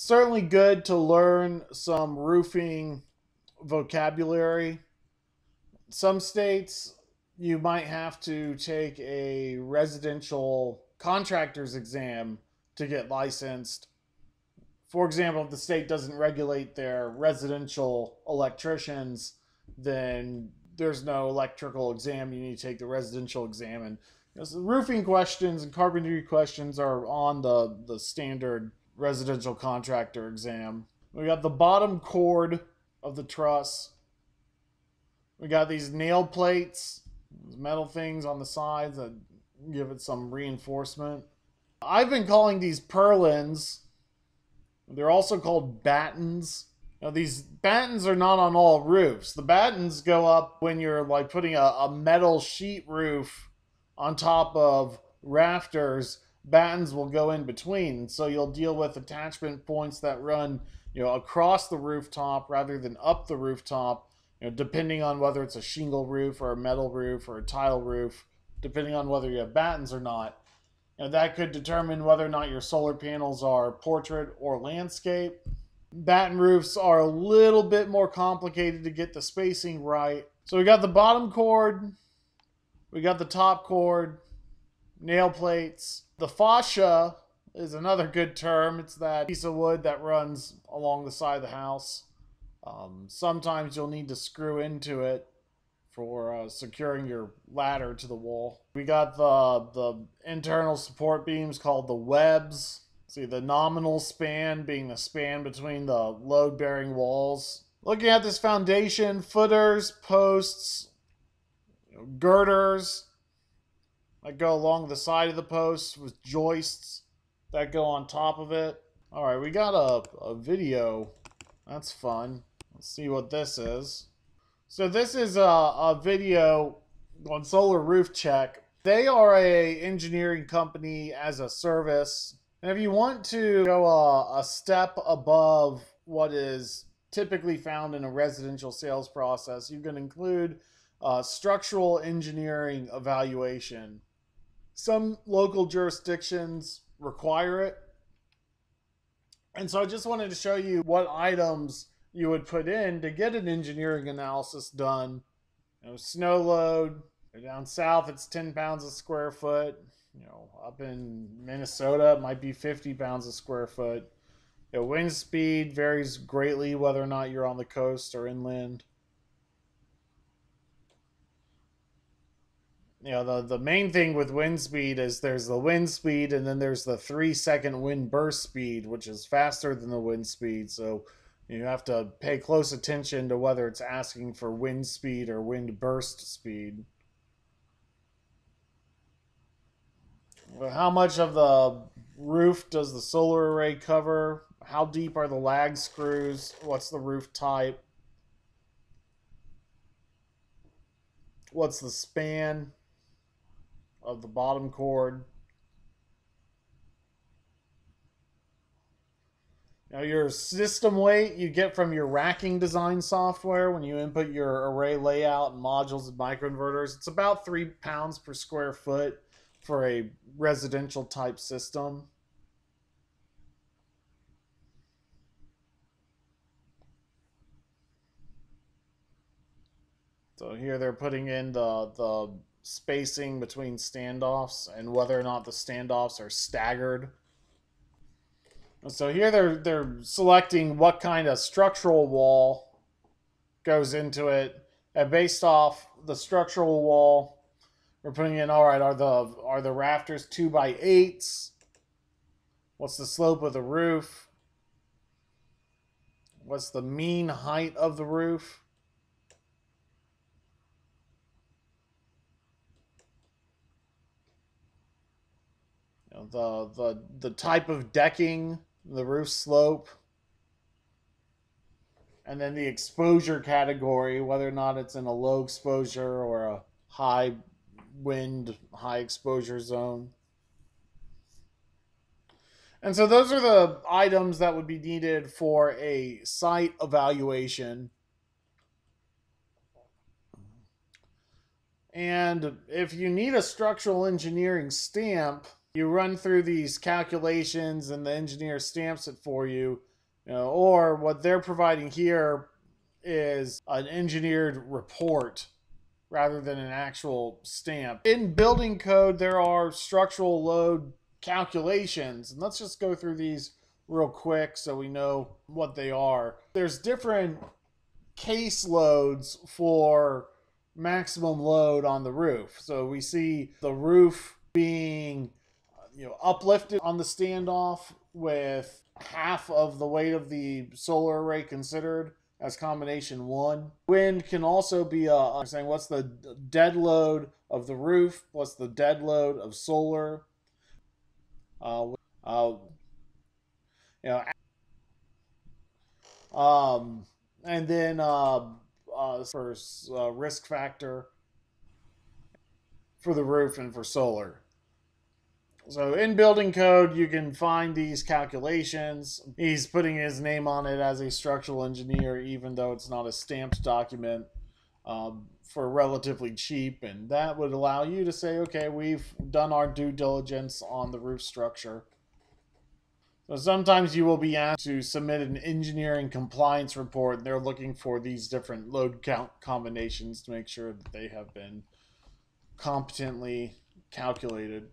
certainly good to learn some roofing vocabulary. Some states you might have to take a residential contractor's exam to get licensed. For example, if the state doesn't regulate their residential electricians, then there's no electrical exam. You need to take the residential exam. And so roofing questions and carpentry questions are on the standard residential contractor exam. We got the bottom chord of the truss. We got these nail plates, these metal things on the sides that give it some reinforcement. I've been calling these purlins. They're also called battens. Now, these battens are not on all roofs. The battens go up when you're like putting a metal sheet roof on top of rafters. Battens will go in between, so you'll deal with attachment points that run, across the rooftop rather than up the rooftop. Depending on whether it's a shingle roof or a metal roof or a tile roof, depending on whether you have battens or not. That could determine whether or not your solar panels are portrait or landscape. Batten roofs are a little bit more complicated to get the spacing right. So we got the bottom chord, we got the top chord, nail plates. The fascia is another good term. It's that piece of wood that runs along the side of the house. Sometimes you'll need to screw into it for securing your ladder to the wall. We got the internal support beams called the webs. See, the nominal span being the span between the load-bearing walls. Looking at this foundation, footers, posts, girders that go along the side of the posts with joists that go on top of it. All right, we got a video. That's fun. Let's see what this is. So this is a video on Solar Roof Check. They are a engineering company as a service. And if you want to go a step above what is typically found in a residential sales process, you can include structural engineering evaluation. Some local jurisdictions require it. And so I just wanted to show you what items you would put in to get an engineering analysis done. Snow load. Down south, it's 10 pounds a square foot. Up in Minnesota, it might be 50 pounds a square foot. Wind speed varies greatly whether or not you're on the coast or inland. The main thing with wind speed is there's the wind speed and then there's the 3-second wind burst speed, which is faster than the wind speed. So you have to pay close attention to whether it's asking for wind speed or wind burst speed. How much of the roof does the solar array cover? How deep are the lag screws? What's the roof type? What's the span of the bottom chord? Now, your system weight you get from your racking design software when you input your array layout and modules and microinverters. It's about 3 pounds per square foot for a residential type system. So here they're putting in the spacing between standoffs and whether or not the standoffs are staggered. So here they're selecting what kind of structural wall goes into it, and based off the structural wall, we're putting in, all right, are the rafters 2x8s? What's the slope of the roof? What's the mean height of the roof? The type of decking, the roof slope, and then the exposure category, whether or not it's in a low exposure or a high wind, high exposure zone. And so those are the items that would be needed for a site evaluation. And if you need a structural engineering stamp, you run through these calculations and the engineer stamps it for you. Or what they're providing here is an engineered report rather than an actual stamp. In building code, there are structural load calculations, and let's just go through these real quick so we know what they are. There's different case loads for maximum load on the roof. So we see the roof being uplifted on the standoff with half of the weight of the solar array considered as combination one. Wind can also be saying what's the dead load of the roof, what's the dead load of solar. Uh, uh, you know, and then for risk factor for the roof and for solar. So in building code, you can find these calculations. He's putting his name on it as a structural engineer, even though it's not a stamped document, for relatively cheap. And that would allow you to say, okay, we've done our due diligence on the roof structure. So sometimes you will be asked to submit an engineering compliance report. They're looking for these different load count combinations to make sure that they have been competently calculated.